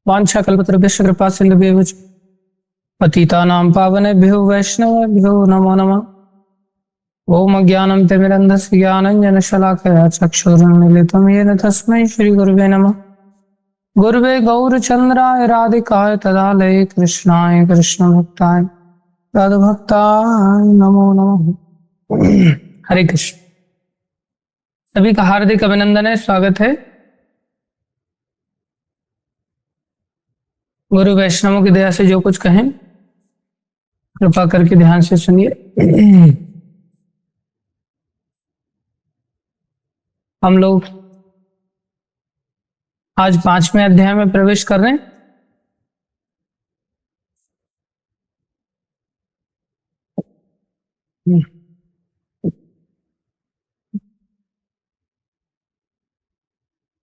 वाञ्छाकल्पतरुभ्यश्च कृपा सिन्धुभ्येव च पतितानां पावनेभ्यो वैष्णवेभ्यो नमो नमः। ओम अज्ञानं तिमिरन्धस्य ज्ञानाञ्जनशलाकया चक्षुरुन्मीलितं येन तस्मै श्रीगुरुवे नमः। गुरुवे गौरचन्द्राय राधिकाय तदालये कृष्णाय कृष्णभक्ताय राधभक्ताय नमो नमः। हरे कृष्ण। सभी का हार्दिक अभिनंदन है, स्वागत है। गुरु वैष्णवों की दया से जो कुछ कहें कृपा करके ध्यान से सुनिए। हम लोग आज 5वें अध्याय में प्रवेश कर रहे हैं।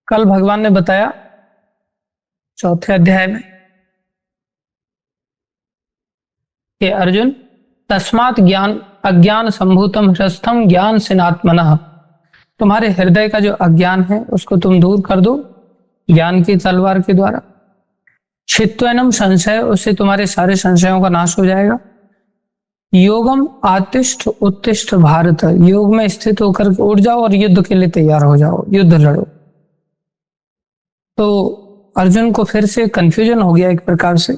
कल भगवान ने बताया 4थे अध्याय में कि अर्जुन तस्मात् ज्ञान अज्ञान संभूतम हृस्थम ज्ञान सिनात्मनः, तुम्हारे हृदय का जो अज्ञान है उसको तुम दूर कर दो ज्ञान की तलवार के द्वारा। छित्त्वैनम संशय, उससे तुम्हारे सारे संशयों का नाश हो जाएगा। योगम आतिष्ठ उत्तिष्ठ भारत, योग में स्थित होकर उठ जाओ और युद्ध के लिए तैयार हो जाओ, युद्ध लड़ो। तो अर्जुन को फिर से कंफ्यूजन हो गया एक प्रकार से,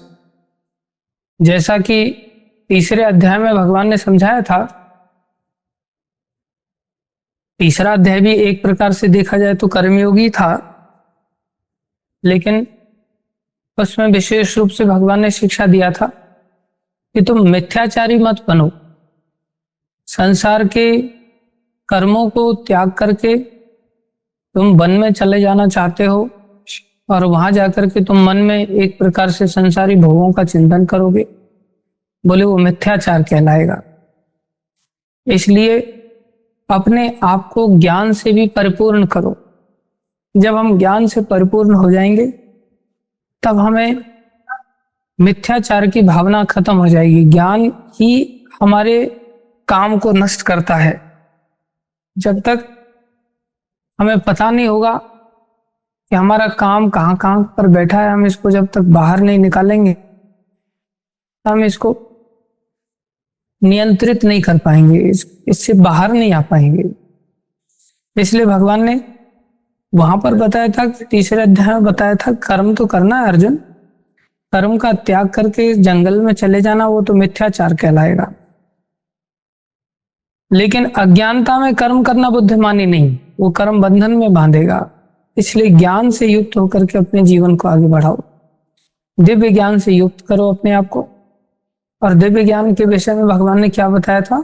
जैसा कि तीसरे अध्याय में भगवान ने समझाया था। तीसरा अध्याय भी एक प्रकार से देखा जाए तो कर्मयोगी था, लेकिन उसमें विशेष रूप से भगवान ने शिक्षा दिया था कि तुम मिथ्याचारी मत बनो। संसार के कर्मों को त्याग करके तुम वन में चले जाना चाहते हो और वहां जाकर के तुम मन में एक प्रकार से संसारी भोगों का चिंतन करोगे, बोले वो मिथ्याचार कहलाएगा। इसलिए अपने आप को ज्ञान से भी परिपूर्ण करो। जब हम ज्ञान से परिपूर्ण हो जाएंगे तब हमें मिथ्याचार की भावना खत्म हो जाएगी। ज्ञान ही हमारे काम को नष्ट करता है। जब तक हमें पता नहीं होगा कि हमारा काम कहाँ कहाँ पर बैठा है, हम इसको जब तक बाहर नहीं निकालेंगे हम इसको नियंत्रित नहीं कर पाएंगे, इससे बाहर नहीं आ पाएंगे। इसलिए भगवान ने वहां पर बताया था, तीसरे अध्याय में बताया था, कर्म तो करना है अर्जुन, कर्म का त्याग करके जंगल में चले जाना वो तो मिथ्याचार कहलाएगा। लेकिन अज्ञानता में कर्म करना बुद्धिमानी नहीं, वो कर्म बंधन में बांधेगा। इसलिए ज्ञान से युक्त होकर के अपने जीवन को आगे बढ़ाओ, दिव्य ज्ञान से युक्त करो अपने आप को। और दिव्य ज्ञान के विषय में भगवान ने क्या बताया था?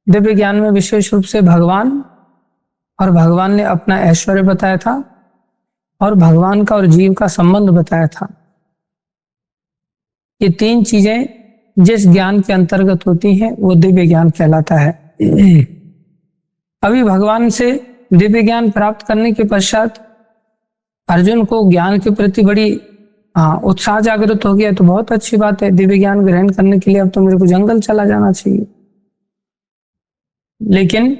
दिव्य ज्ञान में विशेष रूप से भगवान और भगवान ने अपना ऐश्वर्य बताया था और भगवान का और जीव का संबंध बताया था। ये 3 चीजें जिस ज्ञान के अंतर्गत होती हैं वो दिव्य ज्ञान कहलाता है। अभी भगवान से दिव्य ज्ञान प्राप्त करने के पश्चात अर्जुन को ज्ञान के प्रति बड़ी उत्साह जागृत हो गया। तो बहुत अच्छी बात है, दिव्य ज्ञान ग्रहण करने के लिए अब तो मेरे को जंगल चला जाना चाहिए। लेकिन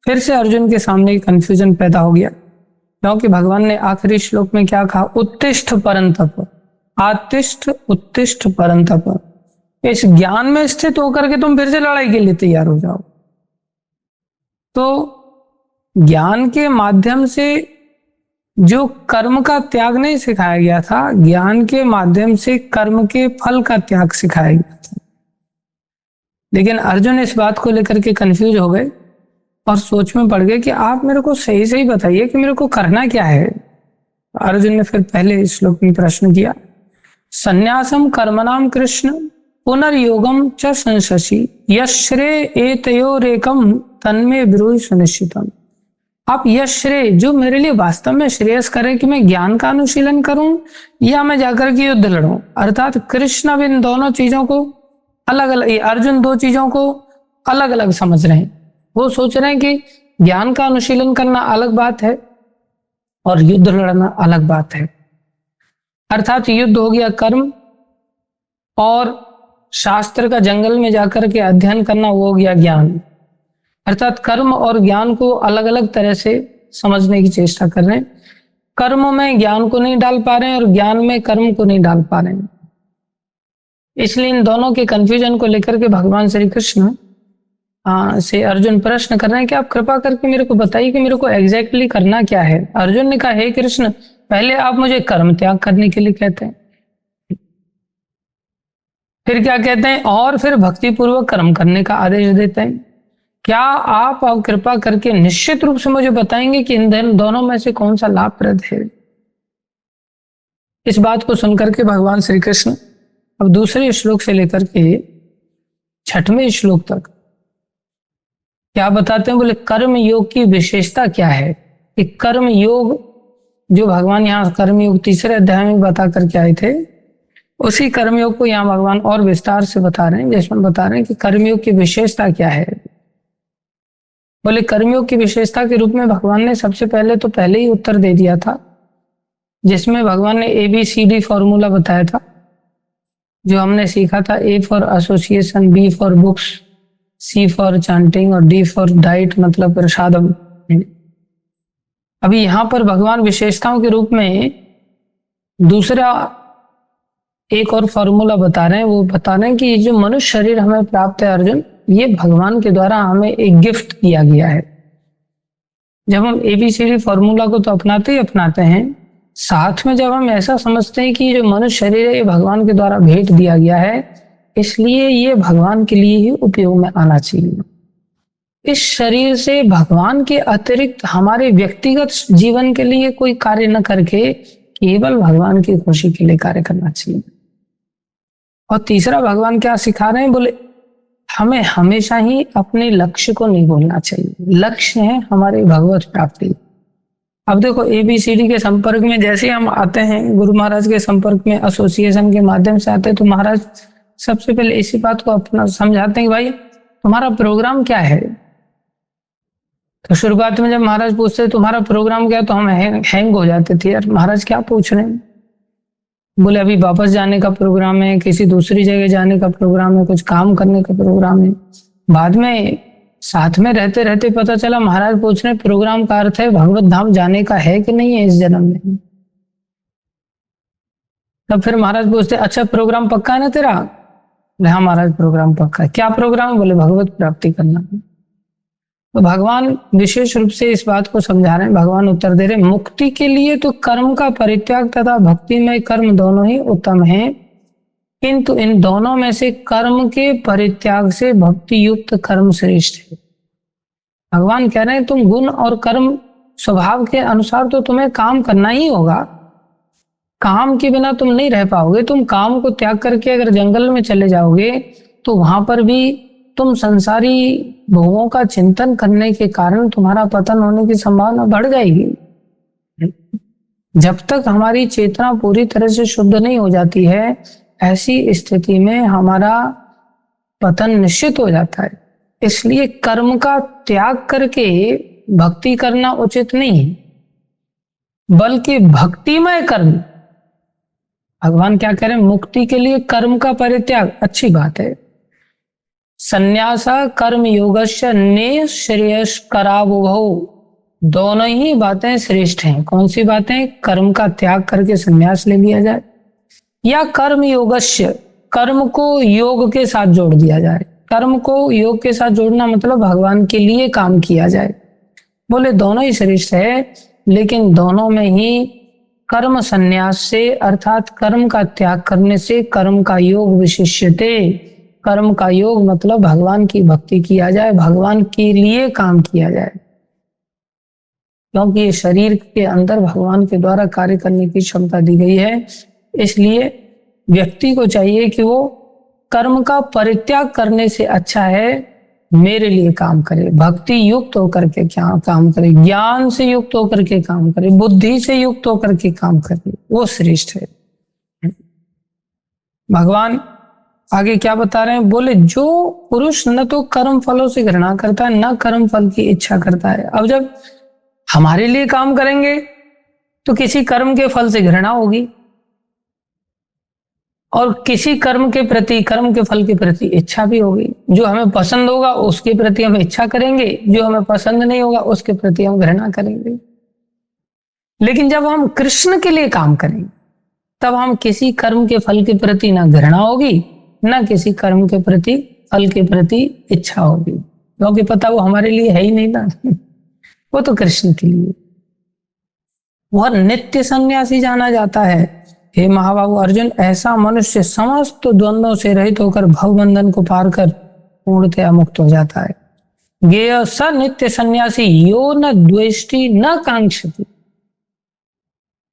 फिर से अर्जुन के सामने एक कंफ्यूजन पैदा हो गया, क्योंकि भगवान ने आखिरी श्लोक में क्या कहा? उत्तिष्ठ परंतप, आतिष्ठ उत्तिष्ठ परंतप। इस ज्ञान में स्थित होकर के तुम फिर से लड़ाई के लिए तैयार हो जाओ। तो ज्ञान के माध्यम से जो कर्म का त्याग नहीं सिखाया गया था, ज्ञान के माध्यम से कर्म के फल का त्याग सिखाया गया था। लेकिन अर्जुन इस बात को लेकर के कंफ्यूज हो गए और सोच में पड़ गए कि आप मेरे को सही सही बताइए कि मेरे को करना क्या है। अर्जुन ने फिर पहले श्लोक में प्रश्न किया, संन्यासम कर्मणाम कृष्ण पुनर्योगम च संशसि यश्रे एतयोरेकम तन्मे ब्रूहि सुनिश्चितम। आप यश श्रेय जो मेरे लिए वास्तव में श्रेयस करे कि मैं ज्ञान का अनुशीलन करूं या मैं जाकर के युद्ध लड़ूं। अर्थात कृष्ण अब इन दोनों चीजों को अलग अलग, अर्जुन 2 चीजों को अलग अलग समझ रहे हैं। वो सोच रहे हैं कि ज्ञान का अनुशीलन करना अलग बात है और युद्ध लड़ना अलग बात है। अर्थात युद्ध हो गया कर्म और शास्त्र का जंगल में जाकर के अध्ययन करना वो हो गया ज्ञान। अर्थात कर्म और ज्ञान को अलग अलग तरह से समझने की चेष्टा कर रहे हैं। कर्म में ज्ञान को नहीं डाल पा रहे हैं और ज्ञान में कर्म को नहीं डाल पा रहे हैं। इसलिए इन दोनों के कंफ्यूजन को लेकर के भगवान श्री कृष्ण से अर्जुन प्रश्न कर रहे हैं कि आप कृपा करके मेरे को बताइए कि मेरे को एग्जैक्टली करना क्या है। अर्जुन ने कहा, हे कृष्ण, पहले आप मुझे कर्म त्याग करने के लिए कहते हैं, फिर क्या कहते हैं, और फिर भक्ति पूर्वक कर्म करने का आदेश देते हैं। क्या आप अब कृपा करके निश्चित रूप से मुझे बताएंगे कि इन दोनों में से कौन सा लाभप्रद है। इस बात को सुनकर के भगवान श्री कृष्ण अब दूसरे श्लोक से लेकर के 6वें श्लोक तक क्या बताते हैं। बोले, कर्म योग की विशेषता क्या है। कि कर्म योग जो भगवान यहाँ कर्म योग 3रे अध्याय में बता करके आए थे, उसी कर्मयोग को यहाँ भगवान और विस्तार से बता रहे हैं, जिसमें बता रहे हैं कि कर्मयोग की विशेषता क्या है। बोले, कर्मयोग की विशेषता के रूप में भगवान ने सबसे पहले ही उत्तर दे दिया था, जिसमें भगवान ने ABCD फॉर्मूला बताया था, जो हमने सीखा था। A for association, B for books, C for chanting और D फॉर डाइट, मतलब प्रसादम। अभी यहाँ पर भगवान विशेषताओं के रूप में दूसरा एक और फॉर्मूला बता रहे हैं। वो बता रहे हैं कि ये जो मनुष्य शरीर हमें प्राप्त है अर्जुन, ये भगवान के द्वारा हमें एक गिफ्ट दिया गया है। जब हम ABCD फॉर्मूला को तो अपनाते ही अपनाते हैं, साथ में जब हम ऐसा समझते हैं कि जो मनुष्य शरीर है ये भगवान के द्वारा भेंट दिया गया है, इसलिए ये भगवान के लिए ही उपयोग में आना चाहिए। इस शरीर से भगवान के अतिरिक्त हमारे व्यक्तिगत जीवन के लिए कोई कार्य न करके केवल भगवान की खुशी के लिए कार्य करना चाहिए। और तीसरा भगवान क्या सिखा रहे हैं। बोले, हमें हमेशा ही अपने लक्ष्य को नहीं भूलना चाहिए। लक्ष्य है हमारी भगवत प्राप्ति। अब देखो, ABCD के संपर्क में जैसे हम आते हैं, गुरु महाराज के संपर्क में एसोसिएशन के माध्यम से आते हैं, तो महाराज सबसे पहले इसी बात को अपना समझाते हैं कि भाई तुम्हारा प्रोग्राम क्या है। तो शुरुआत में जब महाराज पूछते तुम्हारा प्रोग्राम क्या है, तो हम हैंग हो जाते थे, यार महाराज क्या पूछ रहे हैं। बोले, अभी वापस जाने का प्रोग्राम है, किसी दूसरी जगह जाने का प्रोग्राम है, कुछ काम करने का प्रोग्राम है। बाद में साथ में रहते रहते पता चला महाराज पूछ रहे प्रोग्राम का अर्थ है भगवत धाम जाने का है कि नहीं है इस जन्म में। तब फिर महाराज पूछते, अच्छा प्रोग्राम पक्का है ना तेरा। हाँ महाराज प्रोग्राम पक्का है। क्या प्रोग्राम है। बोले, भगवत प्राप्ति करना। तो भगवान विशेष रूप से इस बात को समझा रहे हैं। भगवान उत्तर दे रहे, मुक्ति के लिए तो कर्म का परित्याग तथा भक्ति में कर्म दोनों ही उत्तम हैं, किंतु इन दोनों में से कर्म के परित्याग से भक्ति युक्त कर्म श्रेष्ठ है। भगवान कह रहे हैं तुम गुण और कर्म स्वभाव के अनुसार तो तुम्हें काम करना ही होगा। काम के बिना तुम नहीं रह पाओगे। तुम काम को त्याग करके अगर जंगल में चले जाओगे तो वहां पर भी तुम संसारी भोगों का चिंतन करने के कारण तुम्हारा पतन होने की संभावना बढ़ जाएगी। जब तक हमारी चेतना पूरी तरह से शुद्ध नहीं हो जाती है, ऐसी स्थिति में हमारा पतन निश्चित हो जाता है। इसलिए कर्म का त्याग करके भक्ति करना उचित नहीं है, बल्कि भक्तिमय कर्म। भगवान क्या कह रहे हैं, मुक्ति के लिए कर्म का परित्याग अच्छी बात है। संन्यास कर्म योगस्य ने श्रेयस करावुभौ, दोनों ही बातें श्रेष्ठ हैं। कौन सी बातें। कर्म का त्याग करके संन्यास ले लिया जाए, या कर्म योगस्य, कर्म को योग के साथ जोड़ दिया जाए। कर्म को योग के साथ जोड़ना मतलब भगवान के लिए काम किया जाए। बोले, दोनों ही श्रेष्ठ है, लेकिन दोनों में ही कर्म संन्यास से अर्थात कर्म का त्याग करने से कर्म का योग विशिष्यते। कर्म का योग मतलब भगवान की भक्ति किया जाए, भगवान के लिए काम किया जाए, क्योंकि ये शरीर के अंदर भगवान के द्वारा कार्य करने की क्षमता दी गई है। इसलिए व्यक्ति को चाहिए कि वो कर्म का परित्याग करने से अच्छा है मेरे लिए काम करे, भक्ति युक्त होकर के क्या काम करे, ज्ञान से युक्त होकर के काम करे, बुद्धि से युक्त होकर के काम करे, वो श्रेष्ठ है। भगवान आगे क्या बता रहे हैं। बोले, जो पुरुष न तो कर्म फलों से घृणा करता है, न कर्म फल की इच्छा करता है। अब जब हमारे लिए काम करेंगे तो किसी कर्म के फल से घृणा होगी, और किसी कर्म के प्रति, कर्म के फल के प्रति इच्छा भी होगी। जो हमें पसंद होगा उसके प्रति हम इच्छा करेंगे, जो हमें पसंद नहीं होगा उसके प्रति हम घृणा करेंगे। लेकिन जब हम कृष्ण के लिए काम करेंगे तब हम किसी कर्म के फल के प्रति ना घृणा होगी, ना किसी कर्म के प्रति फल के प्रति इच्छा होगी, क्योंकि पता वो हमारे लिए है ही नहीं ना वो तो कृष्ण के लिए। वह नित्य सन्यासी जाना जाता है। हे महाबाहु अर्जुन, ऐसा मनुष्य समस्त द्वंद्वों से रहित होकर भवबंधन को पार कर पूर्णतया मुक्त हो जाता है। ज्ञेय स नित्य सन्यासी यो न द्वेष्टि न कांक्षति,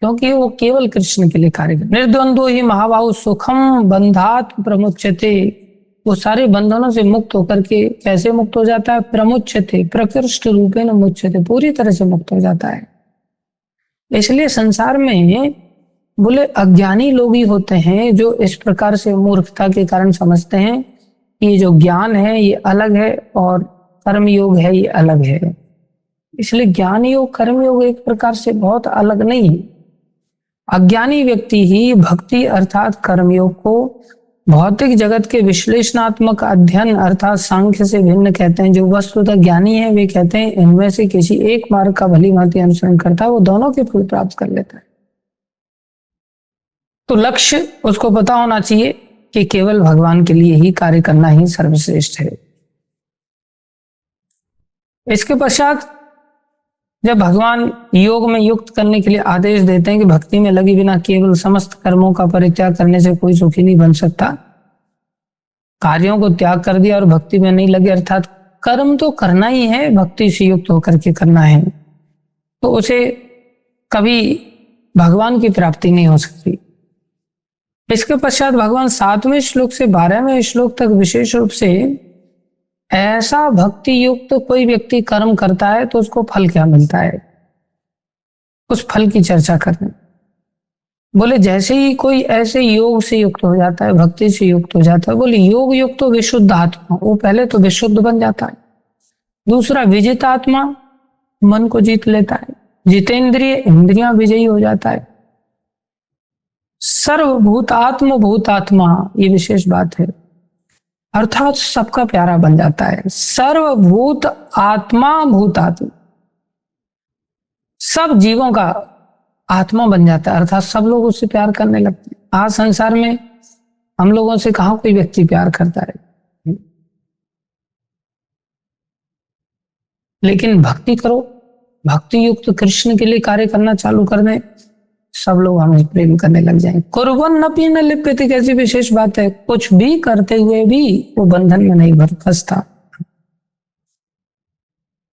क्योंकि वो केवल कृष्ण के लिए कार्य कर। निर्द्वंद्व ही महाबाहु सुखम बंधात प्रमुच्यते, वो सारे बंधनों से मुक्त होकर के कैसे मुक्त हो जाता है? प्रमुच्यते प्रकृष्ट रूपेण मुच्यते, पूरी तरह से मुक्त हो जाता है। इसलिए संसार में बोले अज्ञानी लोग ही होते हैं जो इस प्रकार से मूर्खता के कारण समझते हैं कि ये जो ज्ञान है ये अलग है और कर्म योग है ये अलग है। इसलिए ज्ञान योग कर्म योग एक प्रकार से बहुत अलग नहीं है। अज्ञानी व्यक्ति ही भक्ति अर्थात कर्मयोग को भौतिक जगत के विश्लेषणात्मक अध्ययन अर्थात सांख्य से भिन्न कहते हैं। जो वस्तुतः ज्ञानी है वे कहते हैं इनमें से किसी एक मार्ग का भली भांति अनुसरण करता है वो दोनों के फल प्राप्त कर लेता है। तो लक्ष्य उसको पता होना चाहिए कि केवल भगवान के लिए ही कार्य करना ही सर्वश्रेष्ठ है। इसके पश्चात जब भगवान योग में युक्त करने के लिए आदेश देते हैं कि भक्ति में लगी बिना केवल समस्त कर्मों का परित्याग करने से कोई सुखी नहीं बन सकता, कार्यों को त्याग कर दिया और भक्ति में नहीं लगे अर्थात कर्म तो करना ही है, भक्ति से युक्त होकर के करना है, तो उसे कभी भगवान की प्राप्ति नहीं हो सकती। इसके पश्चात भगवान 7वें श्लोक से 12वें श्लोक तक विशेष रूप से ऐसा भक्ति युक्त तो कोई व्यक्ति कर्म करता है तो उसको फल क्या मिलता है उस फल की चर्चा करने। बोले जैसे ही कोई ऐसे योग से युक्त हो जाता है, भक्ति से युक्त हो जाता है, बोले योग युक्त तो विशुद्ध आत्मा, वो पहले तो विशुद्ध बन जाता है। दूसरा विजित आत्मा, मन को जीत लेता है। जितेंद्रिय, इंद्रियां विजयी हो जाता है। सर्वभूतात्म भूतात्मा, ये विशेष बात है, अर्थात सबका प्यारा बन जाता है। सर्वभूत आत्मा भूतात्मा, सब जीवों का आत्मा बन जाता है, अर्थात सब लोग उससे प्यार करने लगते हैं। आज संसार में हम लोगों से कहां कोई व्यक्ति प्यार करता है, लेकिन भक्ति करो, भक्ति युक्त कृष्ण के लिए कार्य करना चालू कर दें, सब लोग हमें प्रेम करने लग जाएंगे। कुर्बन नपी न लिप्यते, कैसी विशेष बात है, कुछ भी करते हुए भी वो बंधन में नहीं फंसता।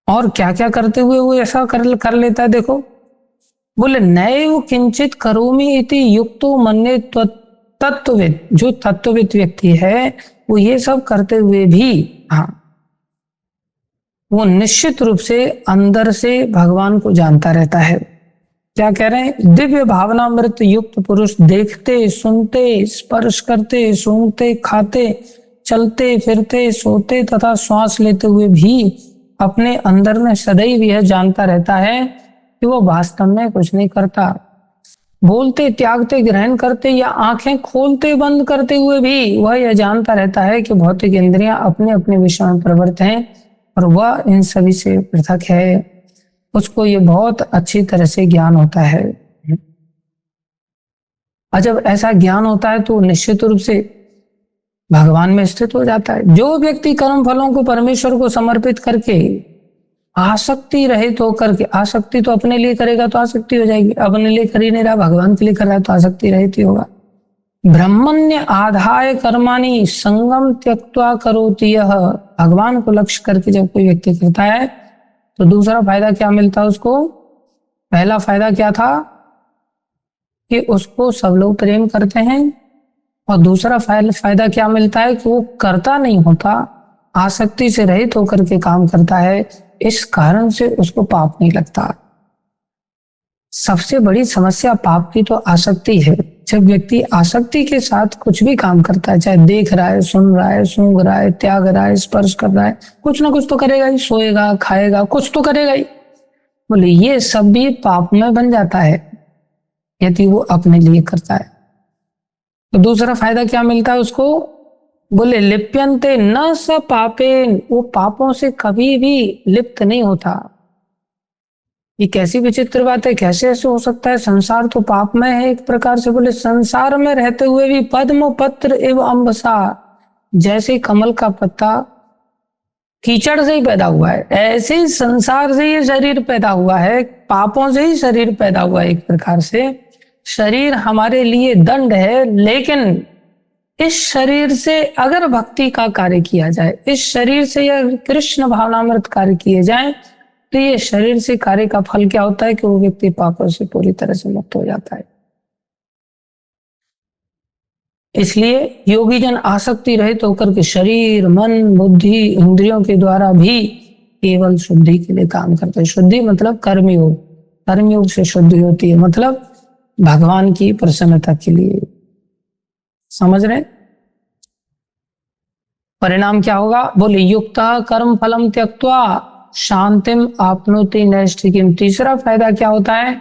और क्या क्या करते हुए वो ऐसा कर लेता है, देखो बोले नैव किंचित करोमि इति युक्तो मन्ये तत्वविद, जो तत्वविद व्यक्ति है वो ये सब करते हुए भी वो निश्चित रूप से अंदर से भगवान को जानता रहता है। क्या कह रहे हैं? दिव्य भावनामृत युक्त पुरुष देखते, सुनते, स्पर्श करते, सूंघते, खाते, चलते फिरते, सोते तथा श्वास लेते हुए भी अपने अंदर में सदैव यह जानता रहता है कि वो वास्तव में कुछ नहीं करता। बोलते, त्यागते, ग्रहण करते या आंखें खोलते बंद करते हुए भी वह यह जानता रहता है कि भौतिक इंद्रियां अपने अपने विषय में प्रवृत्त हैं और वह इन सभी से पृथक है। उसको ये बहुत अच्छी तरह से ज्ञान होता है। और जब ऐसा ज्ञान होता है तो निश्चित रूप से भगवान में स्थित हो जाता है। जो व्यक्ति कर्म फलों को परमेश्वर को समर्पित करके आसक्ति रहित होकर के, आसक्ति तो अपने लिए करेगा तो आसक्ति हो जाएगी, अपने लिए कर ही नहीं रहा, भगवान के लिए कर रहा है तो आसक्ति रहित ही होगा। ब्रह्मण्य आधाय कर्माणि संगम त्यक्त्वा करोति यह, भगवान को लक्ष्य करके जब कोई व्यक्ति करता है तो दूसरा फायदा क्या मिलता है उसको? पहला फायदा क्या था कि उसको सब लोग प्रेम करते हैं, और दूसरा फायदा क्या मिलता है कि वो करता नहीं होता, आसक्ति से रहित होकर के काम करता है, इस कारण से उसको पाप नहीं लगता। सबसे बड़ी समस्या पाप की तो आसक्ति है। जब व्यक्ति आसक्ति के साथ कुछ भी काम करता है, चाहे देख रहा है, सुन रहा है, सूंघ रहा है, त्याग रहा है, स्पर्श कर रहा है, कुछ ना कुछ तो करेगा ही, सोएगा, खाएगा, कुछ तो करेगा ही, बोले ये सब भी पाप में बन जाता है यदि वो अपने लिए करता है। तो दूसरा फायदा क्या मिलता है उसको? बोले लिप्यन्ते न स पापेन, वो पापों से कभी भी लिप्त नहीं होता। ये कैसी विचित्र बात है, कैसे ऐसे हो सकता है? संसार तो पापमय है एक प्रकार से। बोले संसार में रहते हुए भी पद्म पत्र एवं अम्बसा, जैसे कमल का पत्ता कीचड़ से ही पैदा हुआ है, ऐसे ही संसार से ये शरीर पैदा हुआ है, पापों से ही शरीर पैदा हुआ है। एक प्रकार से शरीर हमारे लिए दंड है, लेकिन इस शरीर से अगर भक्ति का कार्य किया जाए, इस शरीर से या कृष्ण भावनामृत कार्य किए जाए, तो ये शरीर से कार्य का फल क्या होता है कि वो व्यक्ति पापों से पूरी तरह से मुक्त हो जाता है। इसलिए योगी जन आसक्ति रहित होकर के शरीर मन बुद्धि इंद्रियों के द्वारा भी केवल शुद्धि के लिए काम करते हैं। शुद्धि मतलब कर्मयोग, कर्मयोग से शुद्धि होती है, मतलब भगवान की प्रसन्नता के लिए। समझ रहे? परिणाम क्या होगा? बोले युक्ता कर्म फलम त्यक्त्वा शांतिम आपनोति नैष्ठिकीम। तीसरा फायदा क्या होता है?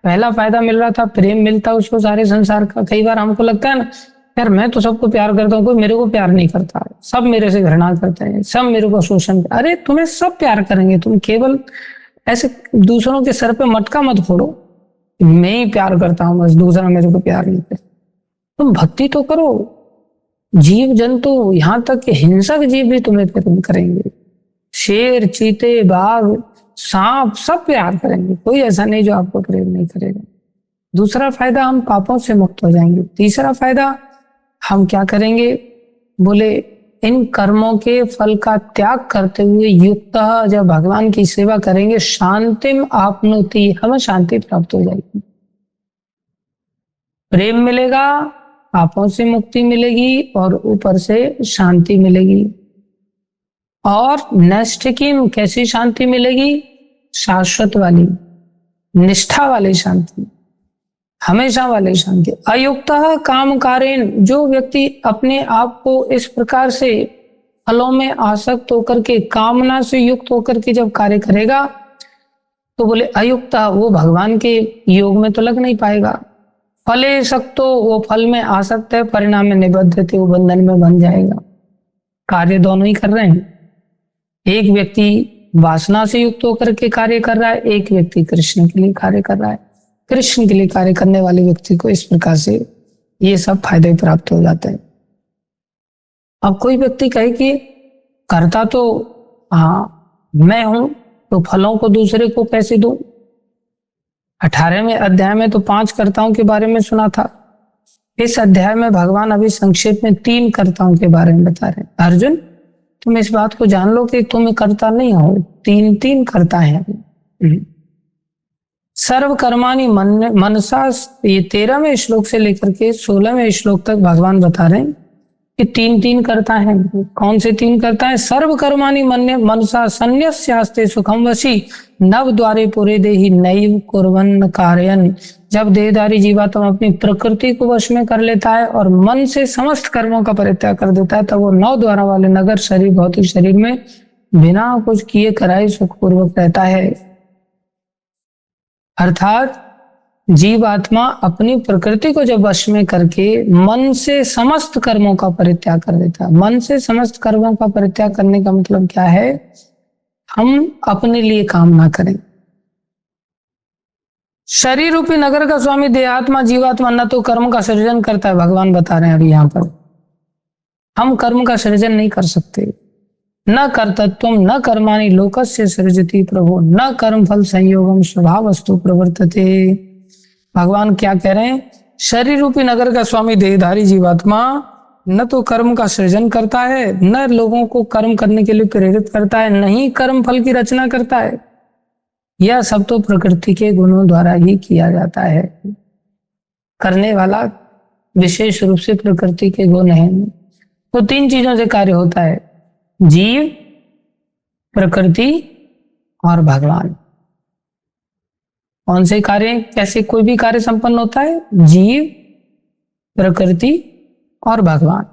पहला फायदा मिल रहा था, प्रेम मिलता उसको सारे संसार का। कई बार हमको लगता है ना, यार मैं तो सबको प्यार करता हूँ, कोई मेरे को प्यार नहीं करता, सब मेरे से घृणा करते हैं, सब मेरे को शोषण। अरे तुम्हें सब प्यार करेंगे, तुम केवल ऐसे दूसरों के सर पे मटका मत फोड़ो, मैं ही प्यार करता हूँ बस, दूसरा मेरे को प्यार नहीं करता। तुम भक्ति तो करो। जीव जंतु, यहां तक कि हिंसक जीव भी तुम्हें प्रेम करेंगे। शेर चीते बाघ सांप सब प्यार करेंगे, कोई ऐसा नहीं जो आपको प्रेम नहीं करेगा। दूसरा फायदा, हम पापों से मुक्त हो जाएंगे। तीसरा फायदा, हम क्या करेंगे? बोले इन कर्मों के फल का त्याग करते हुए युक्त जब भगवान की सेवा करेंगे, शांतिम आपनोति, हमें शांति प्राप्त हो जाएगी, प्रेम मिलेगा, पापों से मुक्ति मिलेगी और ऊपर से शांति मिलेगी। और नैष्ठिकीम, कैसी शांति मिलेगी? शाश्वत वाली, निष्ठा वाली शांति, हमेशा वाली शांति। अयुक्त काम कारेण, जो व्यक्ति अपने आप को इस प्रकार से फलों में आसक्त होकर के, कामना से युक्त होकर के जब कार्य करेगा, तो बोले अयुक्त, वो भगवान के योग में तो लग नहीं पाएगा। फले सक्तो, वो फल में आसक्त है, परिणाम में निबद्ध थे, वो बंधन में बन जाएगा। कार्य दोनों ही कर रहे हैं, एक व्यक्ति वासना से युक्त होकर के कार्य कर रहा है, एक व्यक्ति कृष्ण के लिए कार्य कर रहा है। कृष्ण के लिए कार्य करने वाले व्यक्ति को इस प्रकार से ये सब फायदे प्राप्त हो जाते हैं। अब कोई व्यक्ति कहे कि करता तो हाँ मैं हूं, तो फलों को दूसरे को कैसे दूं? 18वें अध्याय में तो 5 कर्ताओं के बारे में सुना था। इस अध्याय में भगवान अभी संक्षेप में 3 कर्ताओं के बारे में बता रहे हैं। अर्जुन, तुम इस बात को जान लो कि तुम कर्ता नहीं हो, 3 कर्ता है। सर्व कर्माणि मनसा, ये 13वें श्लोक से लेकर के 16वें श्लोक तक भगवान बता रहे हैं कि 3 कर्ता हैं। कौन से 3 कर्ता हैं? सर्व कर्माणि मनसा संन्यस्यास्ते सुखम वशी नव द्वारे पुरे देहि नैव कुर्वन् कार्यन। जब देहधारी जीवात्मा अपनी प्रकृति को वश में कर लेता है और मन से समस्त कर्मों का परित्याग कर देता है, तब वो 9 द्वारा वाले नगर शरीर, भौतिक शरीर में बिना कुछ किए कराए सुखपूर्वक रहता है। अर्थात जीवात्मा अपनी प्रकृति को जब वश में करके मन से समस्त कर्मों का परित्याग कर देता है। मन से समस्त कर्मों का परित्याग करने का मतलब क्या है? हम अपने लिए काम ना करें। शरीर रूपी नगर का स्वामी देहात्मा जीवात्मा न तो कर्म का सृजन करता है, भगवान बता रहे हैं अभी यहाँ पर। हम कर्म का सृजन नहीं कर सकते। न कर्तृत्वम न कर्माणि लोकस्य सृजति प्रभु न कर्म फल संयोगम स्वभावस्तु प्रवर्तते। भगवान क्या कह रहे हैं? शरीर रूपी नगर का स्वामी देहधारी जीवात्मा न तो कर्म का सृजन करता है, न लोगों को कर्म करने के लिए प्रेरित करता है, न ही कर्म फल की रचना करता है। यह सब तो प्रकृति के गुणों द्वारा ही किया जाता है। करने वाला विशेष रूप से प्रकृति के गुण हैं। तो 3 चीजों से कार्य होता है, जीव, प्रकृति और भगवान। कौन से कार्य, कैसे कोई भी कार्य संपन्न होता है? जीव, प्रकृति और भगवान।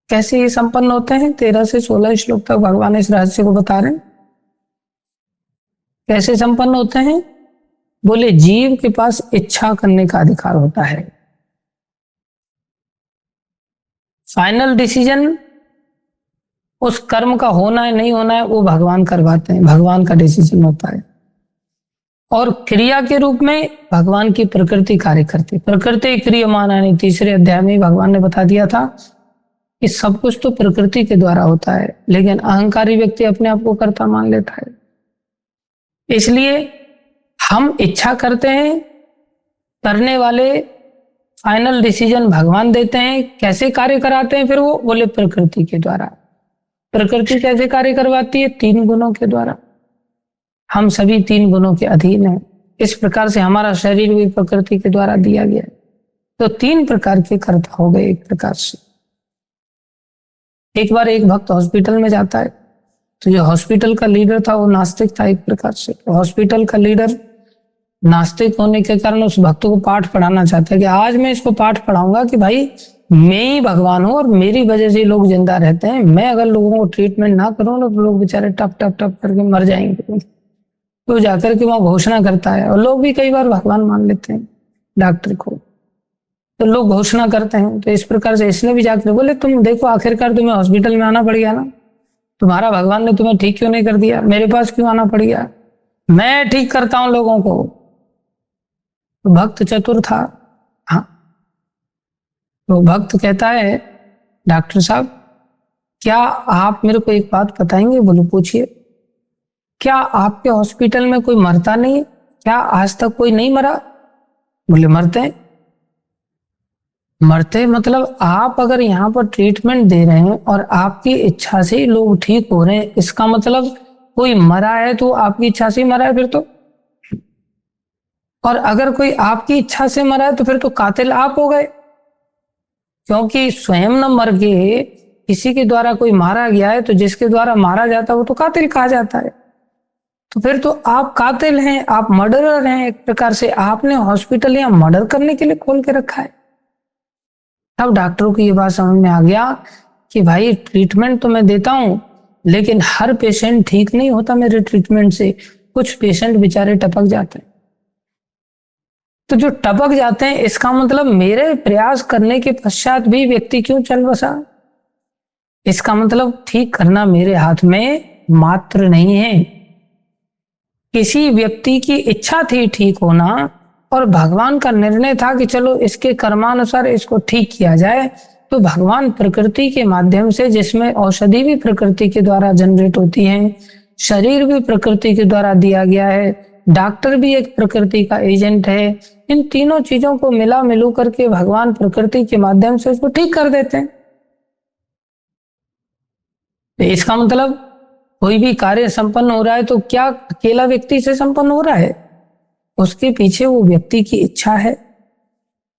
कैसे ये संपन्न होते हैं? 13 से 16 श्लोक तक भगवान इस रहस्य को बता रहे हैं। कैसे संपन्न होते हैं? बोले जीव के पास इच्छा करने का अधिकार होता है। फाइनल डिसीजन उस कर्म का होना है नहीं होना है वो भगवान करवाते हैं, भगवान का डिसीजन होता है। और क्रिया के रूप में भगवान की प्रकृति कार्य करती। प्रकृति क्रियमाणानि, तीसरे अध्याय में भगवान ने बता दिया था कि सब कुछ तो प्रकृति के द्वारा होता है, लेकिन अहंकारी व्यक्ति अपने आप को कर्ता मान लेता है। इसलिए हम इच्छा करते हैं, करने वाले फाइनल डिसीजन भगवान देते हैं। कैसे कार्य कराते हैं फिर वो बोले प्रकृति के द्वारा। प्रकृति कैसे कार्य करवाती है? 3 गुणों के द्वारा। हम सभी 3 गुणों के अधीन हैं। इस प्रकार से हमारा शरीर भी प्रकृति के द्वारा दिया गया है। तो 3 प्रकार के कर्ता हो गए एक प्रकार से। एक बार एक भक्त हॉस्पिटल में जाता है, तो जो हॉस्पिटल का लीडर था वो नास्तिक था एक प्रकार से। तो हॉस्पिटल का लीडर नास्तिक होने के कारण उस भक्त को पाठ पढ़ाना चाहता है कि आज मैं इसको पाठ पढ़ाऊंगा कि भाई मैं ही भगवान हूं और मेरी वजह से लोग जिंदा रहते हैं। मैं अगर लोगों को ट्रीटमेंट ना करूं तो लोग बेचारे टप टप टप करके मर जाएंगे। तो जाकर के वहां घोषणा करता है, और लोग भी कई बार भगवान मान लेते हैं डॉक्टर को, तो लोग घोषणा करते हैं। तो इस प्रकार से इसने भी जाकर बोले तुम देखो आखिरकार तुम्हें हॉस्पिटल में आना पड़ गया ना, तुम्हारा भगवान ने तुम्हें ठीक क्यों नहीं कर दिया, मेरे पास क्यों आना पड़ गया, मैं ठीक करता हूं लोगों को। तो भक्त चतुर था। हाँ, तो भक्त कहता है डॉक्टर साहब क्या आप मेरे को एक बात बताएंगे? बोले पूछिए। क्या आपके हॉस्पिटल में कोई मरता नहीं है? क्या आज तक कोई नहीं मरा? बोले मरते हैं। मरते मतलब आप अगर यहाँ पर ट्रीटमेंट दे रहे हैं और आपकी इच्छा से ही लोग ठीक हो रहे हैं, इसका मतलब कोई मरा है तो आपकी इच्छा से ही मरा है फिर तो। और अगर कोई आपकी इच्छा से मरा है तो फिर तो कातिल आप हो गए, क्योंकि स्वयं न मर के किसी के द्वारा कोई मारा गया है तो जिसके द्वारा मारा जाता है वो तो कातिल कहा जाता है। तो फिर तो आप कातिल हैं, आप मर्डरर हैं एक प्रकार से। आपने हॉस्पिटल यहाँ मर्डर करने के लिए खोल के रखा है। तब डॉक्टरों को ये बात समझ में आ गया कि भाई ट्रीटमेंट तो मैं देता हूं, लेकिन हर पेशेंट ठीक नहीं होता मेरे ट्रीटमेंट से। कुछ पेशेंट बेचारे टपक जाते हैं। तो जो टपक जाते हैं इसका मतलब मेरे प्रयास करने के पश्चात भी व्यक्ति क्यों चल बसा, इसका मतलब ठीक करना मेरे हाथ में मात्र नहीं है। किसी व्यक्ति की इच्छा थी ठीक होना और भगवान का निर्णय था कि चलो इसके कर्मानुसार इसको ठीक किया जाए। तो भगवान प्रकृति के माध्यम से, जिसमें औषधि भी प्रकृति के द्वारा जनरेट होती है, शरीर भी प्रकृति के द्वारा दिया गया है, डॉक्टर भी एक प्रकृति का एजेंट है, इन तीनों चीजों को मिला मिलू करके भगवान प्रकृति के माध्यम से उसको ठीक कर देते हैं। तो इसका मतलब कोई भी कार्य संपन्न हो रहा है तो क्या अकेला व्यक्ति से संपन्न हो रहा है? उसके पीछे वो व्यक्ति की इच्छा है।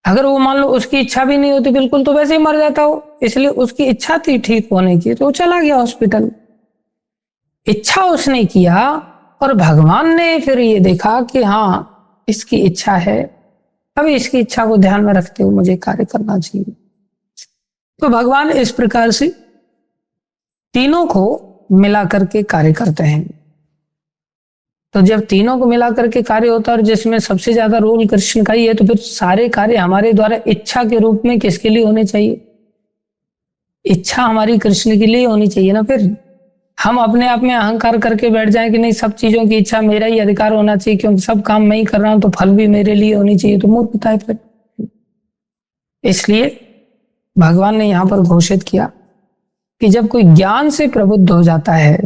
अगर वो मान लो उसकी इच्छा भी नहीं होती बिल्कुल तो वैसे ही मर जाता हो, इसलिए उसकी इच्छा थी ठीक होने की तो वो चला गया हॉस्पिटल। इच्छा उसने किया और भगवान ने फिर ये देखा कि हाँ इसकी इच्छा है, अभी इसकी इच्छा को ध्यान में रखते हुए मुझे कार्य करना चाहिए। तो भगवान इस प्रकार से तीनों को मिला करके कार्य करते हैं। तो जब तीनों को मिला करके कार्य होता है और जिसमें सबसे ज्यादा रोल कृष्ण का ही है, तो फिर सारे कार्य हमारे द्वारा इच्छा के रूप में किसके लिए होने चाहिए? इच्छा हमारी कृष्ण के लिए होनी चाहिए ना। फिर हम अपने आप में अहंकार करके बैठ जाएं कि नहीं सब चीजों की इच्छा मेरा ही अधिकार होना चाहिए, क्योंकि सब काम मैं ही कर रहा हूं तो फल भी मेरे लिए होनी चाहिए, तो मूर्खता है फिर। इसलिए भगवान ने यहां पर घोषित किया कि जब कोई ज्ञान से प्रबुद्ध हो जाता है,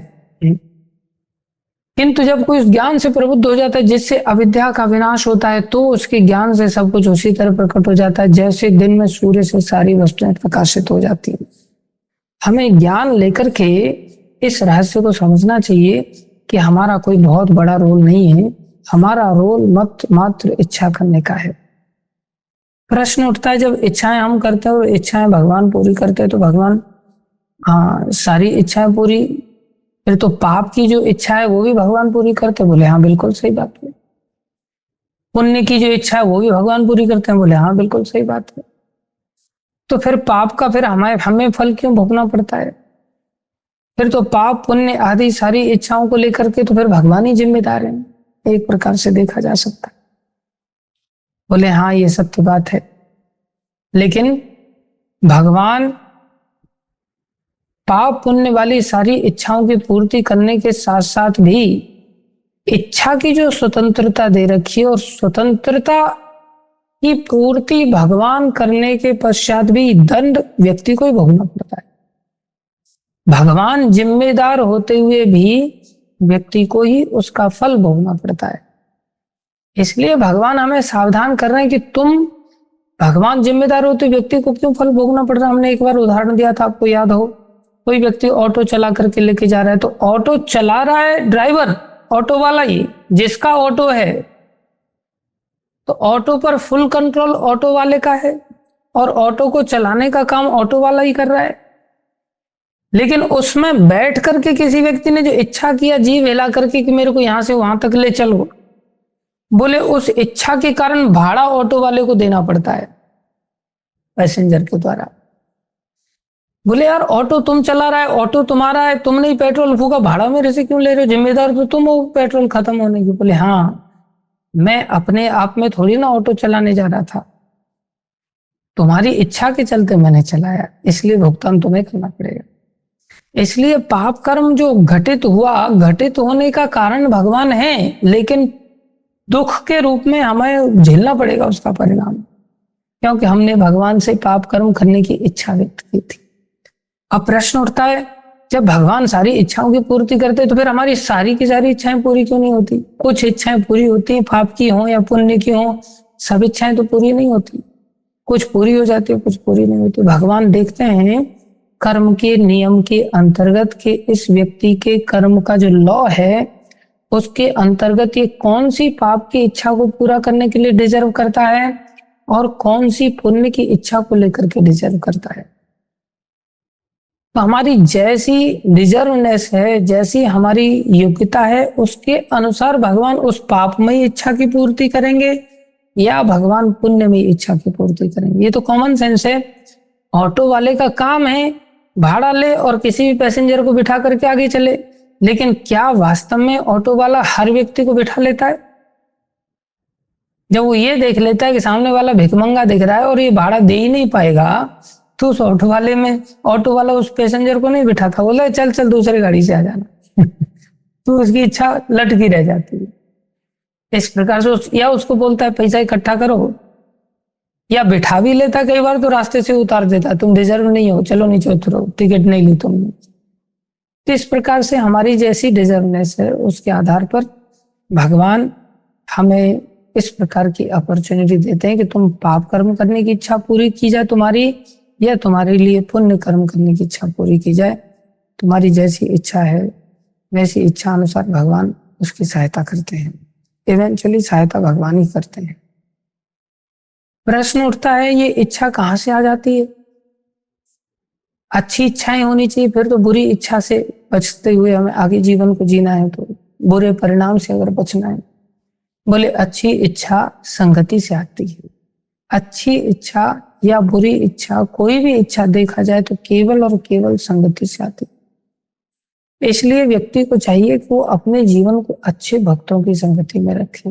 किंतु जब कोई ज्ञान से प्रबुद्ध हो जाता है जिससे अविद्या का विनाश होता है, तो उसके ज्ञान से सब कुछ उसी तरह प्रकट हो जाता है जैसे दिन में सूर्य से सारी वस्तुएं प्रकाशित हो जाती हैं। हमें ज्ञान लेकर के इस रहस्य को समझना चाहिए कि हमारा कोई बहुत बड़ा रोल नहीं है, हमारा रोल मात्र इच्छा करने का है। प्रश्न उठता है जब इच्छाएं हम करते हैं और इच्छाएं भगवान पूरी करते हैं तो भगवान हाँ सारी इच्छाएं पूरी, फिर तो पाप की जो इच्छा है वो भी भगवान पूरी करते? बोले हाँ बिल्कुल सही बात है। पुण्य की जो इच्छा है वो भी भगवान पूरी करते हैं? बोले हाँ बिल्कुल सही बात है। तो फिर पाप का फिर हमें फल क्यों भोगना पड़ता है? फिर तो पाप पुण्य आदि सारी इच्छाओं को लेकर के तो फिर भगवान ही जिम्मेदार है, एक प्रकार से देखा जा सकता है। बोले हाँ ये सत्य बात है, लेकिन भगवान पाप पुण्य वाली सारी इच्छाओं की पूर्ति करने के साथ साथ भी इच्छा की जो स्वतंत्रता दे रखी है और स्वतंत्रता की पूर्ति भगवान करने के पश्चात भी दंड व्यक्ति को ही भोगना पड़ता है। भगवान जिम्मेदार होते हुए भी व्यक्ति को ही उसका फल भोगना पड़ता है। इसलिए भगवान हमें सावधान कर रहे हैं कि तुम भगवान जिम्मेदार होते व्यक्ति को क्यों फल भोगना पड़ रहा है। हमने एक बार उदाहरण दिया था, आपको याद हो, कोई व्यक्ति ऑटो चला करके लेके जा रहा है, तो ऑटो चला रहा है ड्राइवर, ऑटो वाला ही, जिसका ऑटो है, तो ऑटो पर फुल कंट्रोल ऑटो वाले का है और ऑटो को चलाने का काम ऑटो वाला ही कर रहा है। लेकिन उसमें बैठ करके किसी व्यक्ति ने जो इच्छा किया जीव हिला करके कि मेरे को यहां से वहां तक ले चलो, बोले उस इच्छा के कारण भाड़ा ऑटो वाले को देना पड़ता है पैसेंजर के द्वारा। बोले यार ऑटो तुम चला रहा है, ऑटो तुम्हारा है, तुमने ही पेट्रोल फूका, भाड़ा मेरे से क्यों ले रहे हो, जिम्मेदार तो तुम हो पेट्रोल खत्म होने की। बोले हाँ, मैं अपने आप में थोड़ी ना ऑटो चलाने जा रहा था, तुम्हारी इच्छा के चलते मैंने चलाया, इसलिए भुगतान तुम्हें करना पड़ेगा। इसलिए पाप कर्म जो घटित हुआ, घटित होने का कारण भगवान है, लेकिन दुख के रूप में हमें झेलना पड़ेगा उसका परिणाम, क्योंकि हमने भगवान से पाप कर्म करने की इच्छा व्यक्त की थी। अब प्रश्न उठता है, जब भगवान सारी इच्छाओं की पूर्ति करते तो फिर हमारी सारी की सारी इच्छाएं पूरी क्यों नहीं होती? कुछ इच्छाएं पूरी होती हैं, पाप की हो या पुण्य की हो, सब इच्छाएं तो पूरी नहीं होती। कुछ पूरी हो जाती है, कुछ पूरी नहीं होती। भगवान देखते हैं कर्म के नियम के अंतर्गत के इस व्यक्ति के कर्म का जो लॉ है उसके अंतर्गत ये कौन सी पाप की इच्छा को पूरा करने के लिए डिजर्व करता है और कौन सी पुण्य की इच्छा को लेकर के डिजर्व करता है। तो हमारी जैसी डिजर्वनेस है, जैसी हमारी योग्यता है, उसके अनुसार भगवान उस पापमयी इच्छा की पूर्ति करेंगे या भगवान पुण्यमयी इच्छा की पूर्ति करेंगे। ये तो कॉमन सेंस है। ऑटो वाले का काम है भाड़ा ले और किसी भी पैसेंजर को बिठा करके आगे चले, लेकिन क्या वास्तव में ऑटो वाला हर व्यक्ति को बिठा लेता है? जब वो ये देख लेता है कि सामने वाला भिखमंगा दिख रहा है और ये भाड़ा दे ही नहीं पाएगा, तो उस ऑटो वाला उस पैसेंजर को नहीं बिठाता, बोला चल चल दूसरी गाड़ी से आ जाना तो उसकी इच्छा लटकी रह जाती है। इस प्रकार से या उसको बोलता है पैसा इकट्ठा करो, या बिठा भी लेता कई बार तो रास्ते से उतार देता, तुम डिजर्व नहीं हो, चलो नीचे उतरो, टिकट नहीं ली तुमने। तो इस प्रकार से हमारी जैसी डिजर्वनेस है उसके आधार पर भगवान हमें इस प्रकार की अपॉर्चुनिटी देते हैं कि तुम पाप कर्म करने की इच्छा पूरी की जाए तुम्हारी, या तुम्हारे लिए पुण्य कर्म करने की इच्छा पूरी की जाए। तुम्हारी जैसी इच्छा है वैसी इच्छा अनुसार भगवान उसकी सहायता करते हैं। इवेंचुअली सहायता भगवान ही करते हैं। प्रश्न उठता है ये इच्छा कहाँ से आ जाती है? अच्छी इच्छाएं होनी चाहिए, फिर तो बुरी इच्छा से बचते हुए हमें आगे जीवन को जीना है, तो बुरे परिणाम से अगर बचना है। बोले अच्छी इच्छा संगति से आती है। अच्छी इच्छा या बुरी इच्छा, कोई भी इच्छा देखा जाए तो केवल और केवल संगति से आती है। इसलिए व्यक्ति को चाहिए कि वो अपने जीवन को अच्छे भक्तों की संगति में रखे।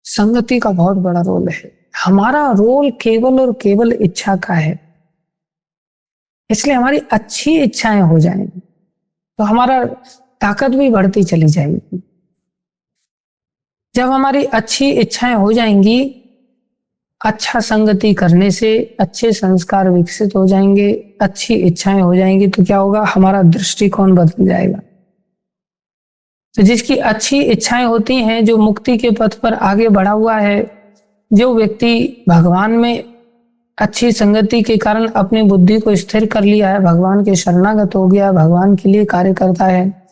संगति का बहुत बड़ा रोल है। हमारा रोल केवल और केवल इच्छा का है। इसलिए हमारी अच्छी इच्छाएं हो जाएंगी तो हमारा ताकत भी बढ़ती चली जाएगी। जब हमारी अच्छी इच्छाएं हो जाएंगी, अच्छा संगति करने से अच्छे संस्कार विकसित हो जाएंगे, अच्छी इच्छाएं हो जाएंगी, तो क्या होगा? हमारा दृष्टिकोण बदल जाएगा। तो जिसकी अच्छी इच्छाएं होती हैं, जो मुक्ति के पथ पर आगे बढ़ा हुआ है, जो व्यक्ति भगवान में अच्छी संगति के कारण अपनी बुद्धि को स्थिर कर लिया है, भगवान के शरणागत हो गया, भगवान के लिए कार्य करता है,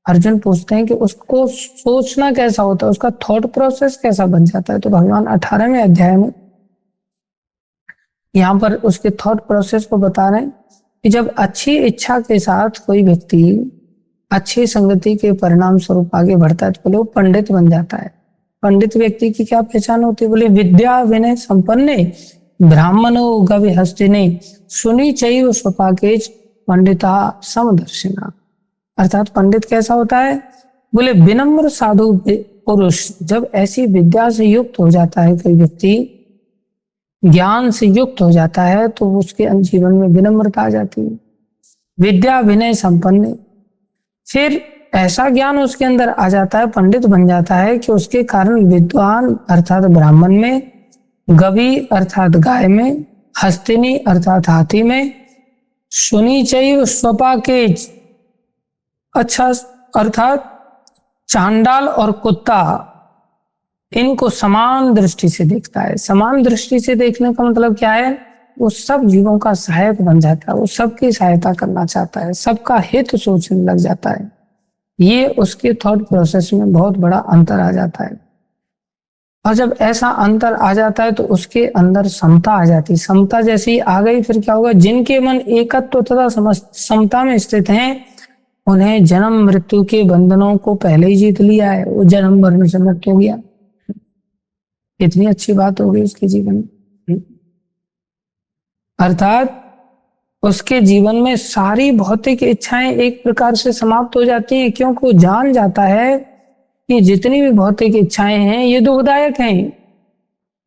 अर्जुन पूछते हैं कि उसको सोचना कैसा होता है, उसका थॉट प्रोसेस कैसा बन जाता है। तो भगवान 18वें अध्याय में यहाँ पर उसके थॉट प्रोसेस को बता रहे हैं कि जब अच्छी इच्छा के साथ कोई व्यक्ति अच्छी संगति के परिणाम स्वरूप आगे बढ़ता है तो बोले वो पंडित बन जाता है। पंडित व्यक्ति की क्या पहचान होती है? बोले विद्या विनय संपन्ने ब्राह्मणो गविहस्तिने सुनी चैव स्वपाकेज पंडिता समदर्शिना। अर्थात पंडित कैसा होता है? बोले विनम्र साधु पुरुष। जब ऐसी विद्या से युक्त हो जाता है कोई व्यक्ति, ज्ञान से युक्त हो जाता है, तो उसके जीवन में विनम्रता आ जाती है। विद्या विनय संपन्न। फिर ऐसा ज्ञान उसके अंदर आ जाता है, पंडित बन जाता है कि उसके कारण विद्वान अर्थात ब्राह्मण में, गवि अर्थात गाय में, हस्तिनी अर्थात हाथी में, सुनीचैव स्वपाकेच अच्छा अर्थात चांडाल और कुत्ता, इनको समान दृष्टि से देखता है। समान दृष्टि से देखने का मतलब क्या है? वो सब जीवों का सहायक बन जाता है, वो सबकी सहायता करना चाहता है, सबका हित सोचने लग जाता है। ये उसके थॉट प्रोसेस में बहुत बड़ा अंतर आ जाता है। और जब ऐसा अंतर आ जाता है तो उसके अंदर समता आ जाती है। समता जैसी ही आ गई फिर क्या होगा? जिनके मन एकत्व तथा समता में स्थित हैं, उन्हें जन्म मृत्यु के बंधनों को पहले ही जीत लिया है, वो जन्म मरण से मुक्त हो गया। इतनी अच्छी बात हो गई उसके जीवन में। अर्थात उसके जीवन में सारी भौतिक इच्छाएं एक प्रकार से समाप्त हो जाती हैं, क्योंकि वो जान जाता है कि जितनी भी भौतिक इच्छाएं हैं ये दुखदायक हैं,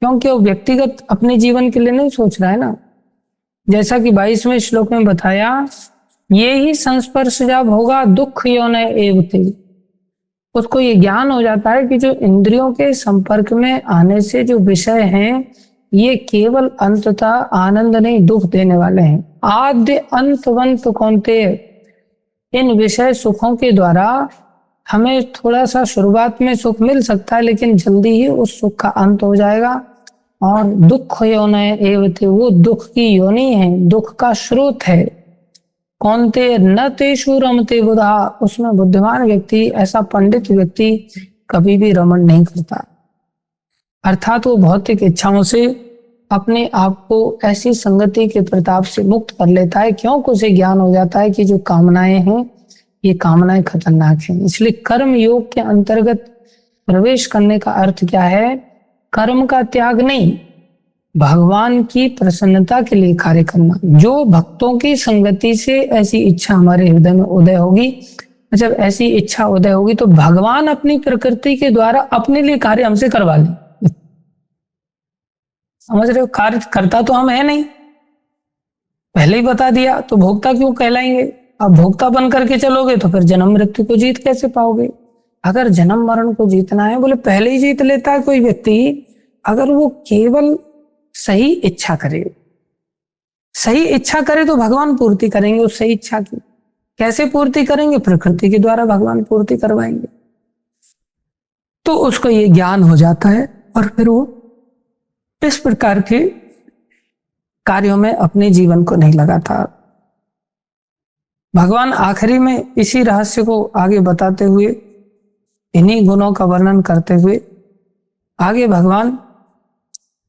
क्योंकि वो व्यक्तिगत अपने जीवन के लिए नहीं सोच रहा है ना। जैसा कि 22वें श्लोक में बताया, ये ही संस्पर्श जब होगा दुख योनय एवते, उसको ये ज्ञान हो जाता है कि जो इंद्रियों के संपर्क में आने से जो विषय हैं ये केवल अंततः आनंद नहीं दुख देने वाले हैं। आद्य अंतवंत कौन्तेय, इन विषय सुखों के द्वारा हमें थोड़ा सा शुरुआत में सुख मिल सकता है, लेकिन जल्दी ही उस सुख का अंत हो जाएगा। और दुख योनय एवते, वो दुख की योनि है, दुख का स्रोत है। कौन्तेय न तेषु रमते बुधा, उसमें बुद्धिमान व्यक्ति, ऐसा पंडित व्यक्ति कभी भी रमण नहीं करता। अर्थात वो भौतिक इच्छाओं से अपने आप को ऐसी संगति के प्रताप से मुक्त कर लेता है, क्योंकि उसे ज्ञान हो जाता है कि जो कामनाएं हैं ये कामनाएं खतरनाक हैं। इसलिए कर्म योग के अंतर्गत प्रवेश करने का अर्थ क्या है? कर्म का त्याग नहीं, भगवान की प्रसन्नता के लिए कार्य करना। जो भक्तों की संगति से ऐसी इच्छा हमारे हृदय में उदय होगी, जब ऐसी इच्छा उदय होगी तो भगवान अपनी प्रकृति के द्वारा अपने लिए कार्य हमसे करवा ले। समझ रहे हो? कार्य करता तो हम है नहीं, पहले ही बता दिया, तो भोक्ता क्यों कहलाएंगे? अब भोक्ता बन करके चलोगे तो फिर जन्म मृत्यु को जीत कैसे पाओगे? अगर जन्म मरण को जीतना है, बोले पहले ही जीत लेता है कोई व्यक्ति, अगर वो केवल सही इच्छा करे। सही इच्छा करे तो भगवान पूर्ति करेंगे उस सही इच्छा की। कैसे पूर्ति करेंगे? प्रकृति के द्वारा भगवान पूर्ति करवाएंगे। तो उसको ये ज्ञान हो जाता है और फिर वो इस प्रकार के कार्यों में अपने जीवन को नहीं लगाता। भगवान आखिरी में इसी रहस्य को आगे बताते हुए, इन्हीं गुणों का वर्णन करते हुए आगे भगवान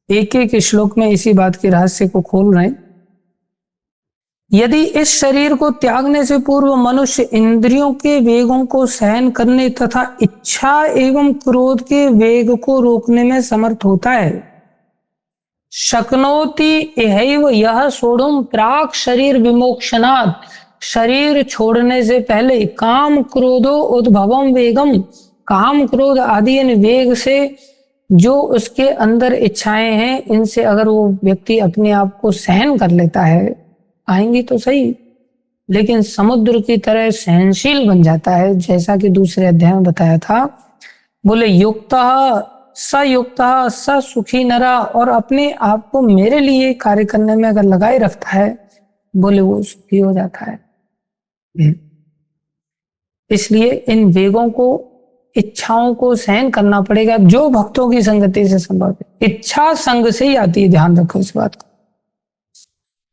एक एक श्लोक में इसी बात के रहस्य को खोल रहे हैं। यदि इस शरीर को त्यागने से पूर्व मनुष्य इंद्रियों के वेगों को सहन करने तथा इच्छा एवं क्रोध के वेग को रोकने में समर्थ होता है, शक्नोति एहैव यह सोढ़ुम प्राक शरीर विमोक्षणात्, शरीर छोड़ने से पहले काम क्रोधो उद्भवम वेगम, काम क्रोध आदि इन वेग से जो उसके अंदर इच्छाएं हैं, इनसे अगर वो व्यक्ति अपने आप को सहन कर लेता है, आएंगी तो सही, लेकिन समुद्र की तरह सहनशील बन जाता है, जैसा कि दूसरे अध्याय में बताया था। बोले युक्तः सयुक्तः स सुखी नरा, और अपने आप को मेरे लिए कार्य करने में अगर लगाए रखता है, बोले वो सुखी हो जाता है। इसलिए इन वेगों को, इच्छाओं को सहन करना पड़ेगा, जो भक्तों की संगति से संभव है। इच्छा संग से ही आती है, ध्यान रखो इस बात को।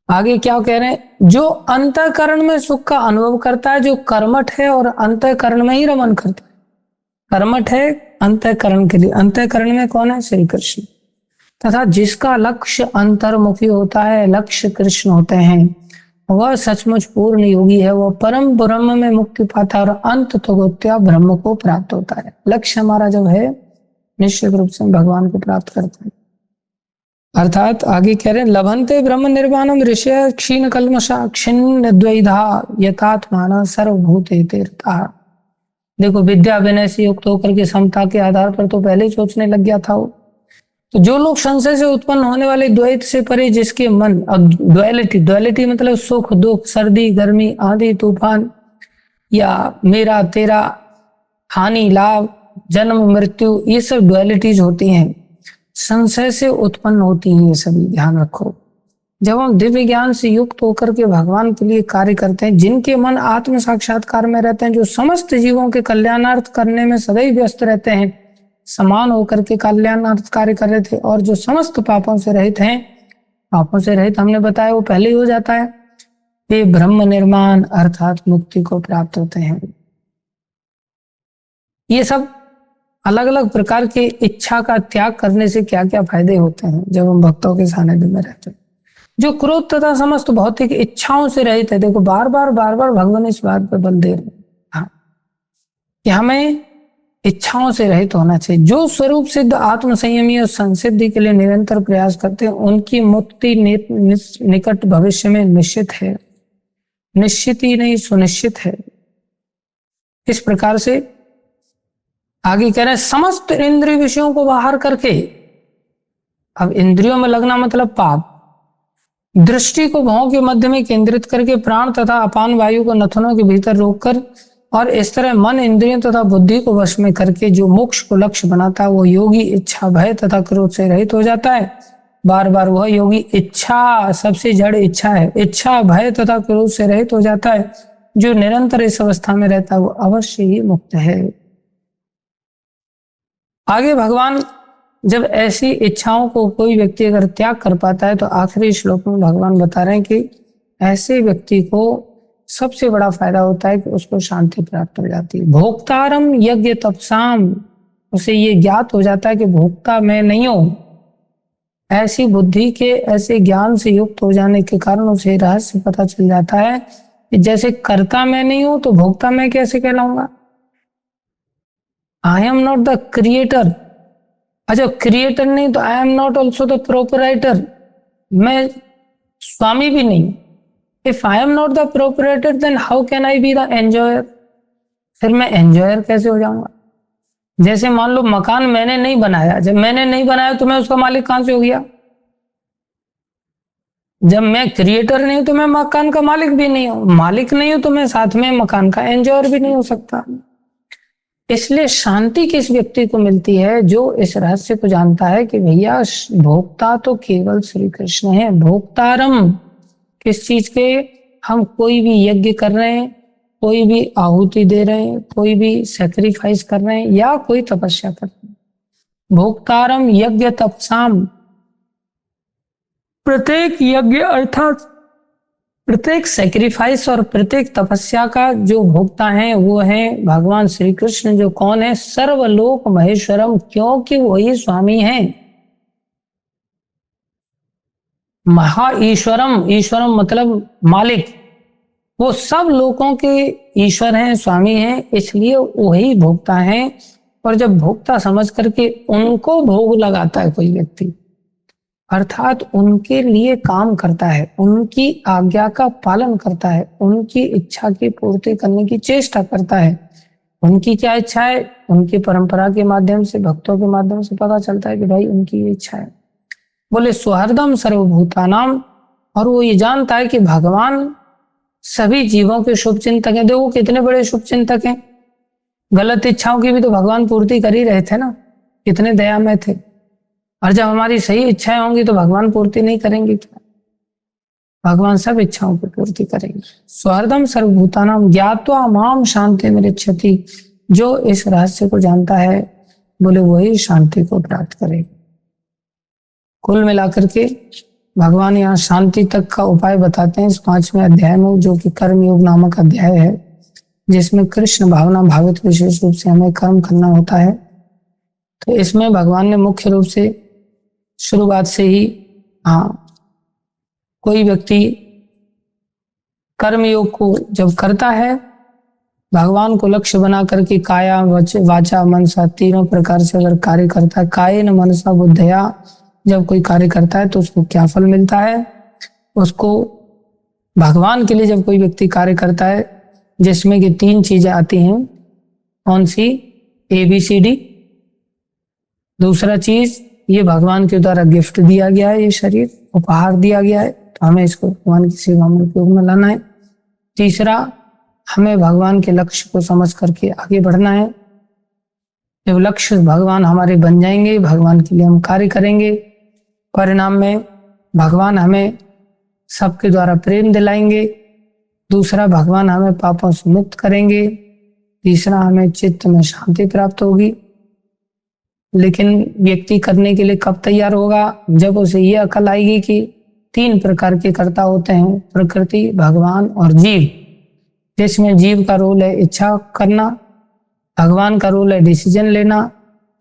आगे क्या कह रहे हैं? जो अंतःकरण में सुख का अनुभव करता है, जो कर्मठ है और अंतःकरण में ही रमन करता है। कर्मठ है अंतःकरण के लिए, अंतःकरण में कौन है? श्री कृष्ण। तथा जिसका लक्ष्य अंतर्मुखी होता है, लक्ष्य कृष्ण होते हैं, वह सचमुच पूर्ण योगी है, वह परम ब्रह्म में मुक्ति पाता है और अंत तोगत्या ब्रह्म को प्राप्त होता है। लक्ष्य हमारा जब है, निश्चित रूप से भगवान को प्राप्त करते हैं। अर्थात आगे कह रहे हैं, लभन्ते ब्रह्म निर्वाणम ऋषय क्षीण कल्मषा क्षीण द्वैधा यथात्मान सर्वभूतेते रतः। देखो, विद्या विनय से युक्त होकर के समता के आधार पर तो पहले ही सोचने लग गया था वो। तो जो लोग संशय से उत्पन्न होने वाले द्वैत से परे, जिसके मन, अब द्वैलिटी, द्वैलिटी मतलब सुख दुख, सर्दी गर्मी, आंधी तूफान, या मेरा तेरा, हानि लाभ, जन्म मृत्यु, ये सब डुअलिटीज होती हैं, संशय से उत्पन्न होती हैं, ये सभी ध्यान रखो। जब हम दिव्य ज्ञान से युक्त होकर के भगवान के लिए कार्य करते हैं, जिनके मन आत्म साक्षात्कार में रहते हैं, जो समस्त जीवों के कल्याणार्थ करने में सदैव व्यस्त रहते हैं, समान होकर के कल्याणार्थ कार्य कर रहे थे, और जो समस्त पापों से रहित हैं, पापों से रहित हमने बताया वो पहले ही हो जाता है, वे ब्रह्म निर्माण अर्थात मुक्ति को प्राप्त होते हैं। ये सब अलग अलग प्रकार की इच्छा का त्याग करने से क्या क्या फायदे होते हैं जब हम भक्तों के सानिध्य में रहते हैं। जो क्रोध तथा समस्त भौतिक इच्छाओं से रहित है, देखो बार बार भगवान इस बात पर बल दे रहे हैं, हाँ, कि हमें इच्छाओं से रहित होना चाहिए। जो स्वरूप सिद्ध आत्म संयमी और संसिद्धि के लिए निरंतर प्रयास करते हैं, उनकी मुक्ति निकट भविष्य में निश्चित है, निश्चित ही नहीं सुनिश्चित है। इस प्रकार से आगे कह रहे हैं, समस्त इंद्रिय विषयों को बाहर करके, अब इंद्रियों में लगना मतलब पाप, दृष्टि को भौं के मध्य में केंद्रित करके प्राण तथा अपान वायु को नथनों के भीतर रोककर, और इस तरह मन इंद्रियों तथा बुद्धि को वश में करके जो मोक्ष को लक्ष्य बनाता है, वो योगी इच्छा भय तथा क्रोध से रहित हो जाता है। बार बार वह योगी इच्छा, सबसे जड़ इच्छा है, इच्छा भय तथा क्रोध से रहित हो जाता है। जो निरंतर इस अवस्था में रहता है वो अवश्य ही मुक्त है। आगे भगवान जब ऐसी इच्छाओं को कोई व्यक्ति अगर त्याग कर पाता है, तो आखिरी श्लोक में भगवान बता रहे हैं कि ऐसे व्यक्ति को सबसे बड़ा फायदा होता है कि उसको शांति प्राप्त हो जाती है। भोक्तारम यज्ञ तपसाम, उसे ये ज्ञात हो जाता है कि भोक्ता मैं नहीं हूं। ऐसी बुद्धि के, ऐसे ज्ञान से युक्त हो जाने के कारण उसे रहस्य पता चल जाता है कि जैसे कर्ता मैं नहीं हूं तो भोक्ता मैं कैसे कहलाऊंगा। I am not the creator, अच्छा क्रिएटर नहीं तो I am not also the proprietor, मैं स्वामी भी नहीं। If I am not the proprietor then how can I be the enjoyer, फिर मैं एंजॉयर कैसे हो जाऊंगा। जैसे मान लो मकान मैंने नहीं बनाया, जब मैंने नहीं बनाया तो मैं उसका मालिक कहां से हो गया। जब मैं क्रिएटर नहीं हूं तो मैं मकान का मालिक भी नहीं हूं, मालिक नहीं हूं तो मैं साथ में मकान का एंजॉयर भी नहीं हो सकता। इसलिए शांति किस व्यक्ति को मिलती है, जो इस रहस्य को जानता है कि भैया भोक्ता तो केवल श्री कृष्ण है। भोक्तारम किस चीज के, हम कोई भी यज्ञ कर रहे हैं, कोई भी आहुति दे रहे हैं, कोई भी सैक्रिफाइस कर रहे हैं, या कोई तपस्या कर रहे हैं। भोक्तारम यज्ञ तपसाम, प्रत्येक यज्ञ अर्थात प्रत्येक सैक्रिफाइस और प्रत्येक तपस्या का जो भोक्ता है वो है भगवान श्री कृष्ण। जो कौन है, सर्वलोक महेश्वरम, क्योंकि वही स्वामी है। महा ईश्वरम, ईश्वरम मतलब मालिक, वो सब लोगों के ईश्वर हैं, स्वामी हैं, इसलिए वही भोक्ता है। और जब भोक्ता समझ करके उनको भोग लगाता है कोई व्यक्ति, अर्थात उनके लिए काम करता है, उनकी आज्ञा का पालन करता है, उनकी इच्छा की पूर्ति करने की चेष्टा करता है। उनकी क्या इच्छा है, उनकी परंपरा के माध्यम से, भक्तों के माध्यम से पता चलता है कि भाई उनकी ये इच्छा है। बोले सुहृदम सर्वभूतानाम, और वो ये जानता है कि भगवान सभी जीवों के शुभ चिंतक हैं। देखो कितने बड़े शुभ चिंतक हैं, गलत इच्छाओं की भी तो भगवान पूर्ति कर ही रहे थे ना, कितने दयामय थे। और जब हमारी सही इच्छाएं होंगी तो भगवान पूर्ति नहीं करेंगे क्या, भगवान सब इच्छाओं की पूर्ति करेंगे। स्वहृदम सर्वभूतानाम ज्ञात्वा माम शांति मृच्छति, जो इस रहस्य को जानता है बोले वही शांति को प्राप्त करेगा। कुल मिलाकर के भगवान यहाँ शांति तक का उपाय बताते हैं इस 5वें अध्याय में, जो कि कर्म योग नामक अध्याय है, जिसमें कृष्ण भावना भावित विशेष रूप से हमें कर्म करना होता है। तो इसमें भगवान ने मुख्य रूप से शुरुआत से ही कोई व्यक्ति कर्म योग को जब करता है, भगवान को लक्ष्य बना करके काया वाचा मनसा तीनों प्रकार से अगर कार्य करता है, कायेन मनसा बुद्धया जब कोई कार्य करता है तो उसको क्या फल मिलता है। उसको भगवान के लिए जब कोई व्यक्ति कार्य करता है, जिसमें कि 3 चीजें आती हैं, कौन सी, ABCD। दूसरा चीज, ये भगवान के द्वारा गिफ्ट दिया गया है, ये शरीर उपहार दिया गया है, तो हमें इसको भगवान की सेवा में उपयोग में लाना है। तीसरा, हमें भगवान के लक्ष्य को समझ करके आगे बढ़ना है। जब लक्ष्य भगवान हमारे बन जाएंगे, भगवान के लिए हम कार्य करेंगे, परिणाम में भगवान हमें सबके द्वारा प्रेम दिलाएंगे। दूसरा, भगवान हमें पापों से मुक्त करेंगे। तीसरा, हमें चित्त में शांति प्राप्त होगी। लेकिन व्यक्ति करने के लिए कब तैयार होगा? जब उसे यह अकल आएगी कि 3 प्रकार के कर्ता होते हैं, प्रकृति, भगवान और जीव। जिसमें जीव का रोल है इच्छा करना, भगवान का रोल है डिसीजन लेना,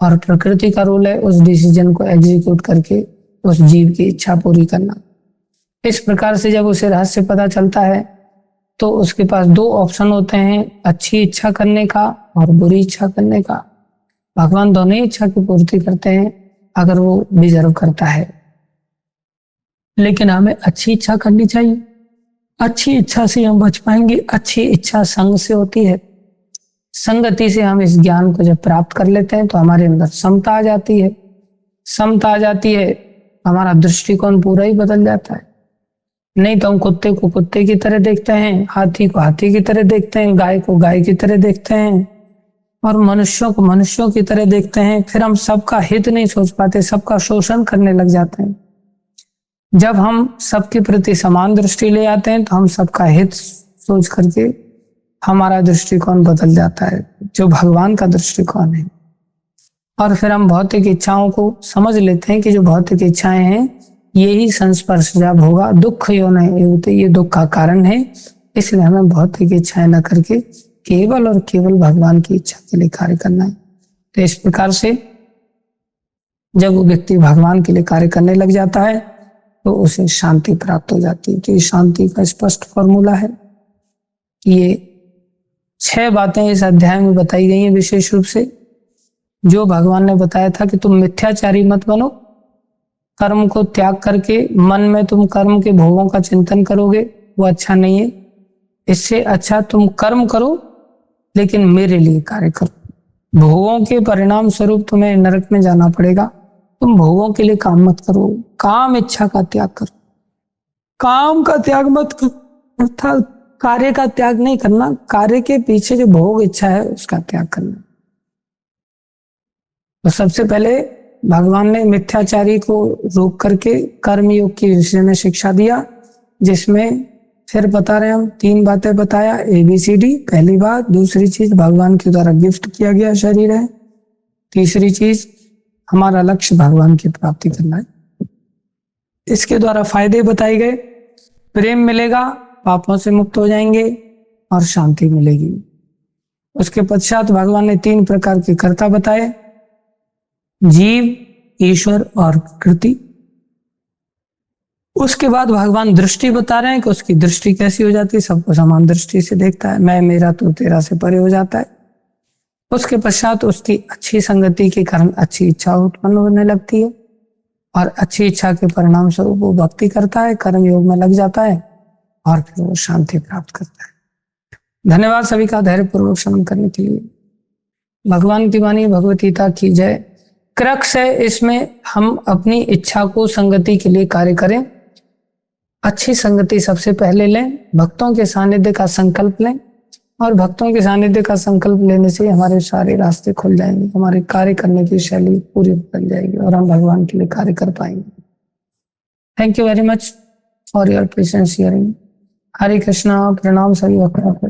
और प्रकृति का रोल है उस डिसीजन को एग्जीक्यूट करके उस जीव की इच्छा पूरी करना। इस प्रकार से जब उसे रहस्य पता चलता है तो उसके पास 2 ऑप्शन होते हैं, अच्छी इच्छा करने का और बुरी इच्छा करने का। भगवान दोनों ही इच्छा की पूर्ति करते हैं अगर वो डिजर्व करता है। लेकिन हमें अच्छी इच्छा करनी चाहिए। अच्छी इच्छा से हम बच पाएंगे। अच्छी इच्छा संग से होती है। संगति से हम इस ज्ञान को जब प्राप्त कर लेते हैं तो हमारे अंदर समता आ जाती है। समता आ जाती है, हमारा दृष्टिकोण पूरा ही बदल जाता है। नहीं तो हम कुत्ते को कुत्ते की तरह देखते हैं, हाथी को हाथी की तरह देखते हैं, गाय को गाय की तरह देखते हैं, और मनुष्यों को मनुष्यों की तरह देखते हैं। फिर हम सबका हित नहीं सोच पाते, सबका शोषण करने लग जाते हैं। जब हम सबके प्रति समान दृष्टि ले आते हैं तो हम सबका हित सोच करके हमारा दृष्टिकोण बदल जाता है, जो भगवान का दृष्टिकोण है। और फिर हम भौतिक इच्छाओं को समझ लेते हैं कि जो भौतिक इच्छाएं हैं यही संस्पर्श जब होगा दुख होते, ये दुख का कारण है। इसलिए हमें भौतिक इच्छाएं न करके केवल और केवल भगवान की इच्छा के लिए कार्य करना है। तो इस प्रकार से जब वो व्यक्ति भगवान के लिए कार्य करने लग जाता है तो उसे शांति प्राप्त हो जाती है। तो ये शांति का स्पष्ट फॉर्मूला है। ये 6 बातें इस अध्याय में बताई गई हैं विशेष रूप से। जो भगवान ने बताया था कि तुम मिथ्याचारी मत बनो, कर्म को त्याग करके मन में तुम कर्म के भोगों का चिंतन करोगे, वो अच्छा नहीं है। इससे अच्छा तुम कर्म करो लेकिन मेरे लिए कार्य करो। भोगों के परिणाम स्वरूप तुम्हें नरक में जाना पड़ेगा। तुम भोगों के लिए काम मत करो, काम इच्छा का त्याग करो। काम का त्याग मत करो, अर्थात कार्य का त्याग नहीं करना, कार्य के पीछे जो भोग इच्छा है उसका त्याग करना। तो सबसे पहले भगवान ने मिथ्याचारी को रोक करके कर्म योग के विषय में शिक्षा दिया, जिसमें फिर बता रहे हम 3 बातें बताया, ABCD। पहली बात। दूसरी चीज, भगवान के द्वारा गिफ्ट किया गया शरीर है। तीसरी चीज, हमारा लक्ष्य भगवान की प्राप्ति करना है। इसके द्वारा फायदे बताए गए। प्रेम मिलेगा, पापों से मुक्त हो जाएंगे और शांति मिलेगी। उसके पश्चात भगवान ने 3 प्रकार के कर्ता बताए, जीव, ईश्वर और प्रकृति। उसके बाद भगवान दृष्टि बता रहे हैं कि उसकी दृष्टि कैसी हो जाती है, सबको समान दृष्टि से देखता है, मैं मेरा तू तेरा से परे हो जाता है। उसके पश्चात उसकी अच्छी संगति के कारण अच्छी इच्छा उत्पन्न होने लगती है और अच्छी इच्छा के परिणाम स्वरूप वो भक्ति करता है, कर्म योग में लग जाता है और फिर वो शांति प्राप्त करता है। धन्यवाद सभी का धैर्यपूर्वक श्रवण करने के लिए। भगवान की वाणी भगवत गीता की जय। क्रक्स है इसमें, हम अपनी इच्छा को संगति के लिए कार्य करें। अच्छी संगति सबसे पहले लें, भक्तों के सानिध्य का संकल्प लें, और भक्तों के सानिध्य का संकल्प लेने से हमारे सारे रास्ते खुल जाएंगे, हमारे कार्य करने की शैली पूरी बन जाएगी और हम भगवान के लिए कार्य कर पाएंगे। Thank you very much for your patience hearing. Hare Krishna. प्रणाम सभी भक्तों को।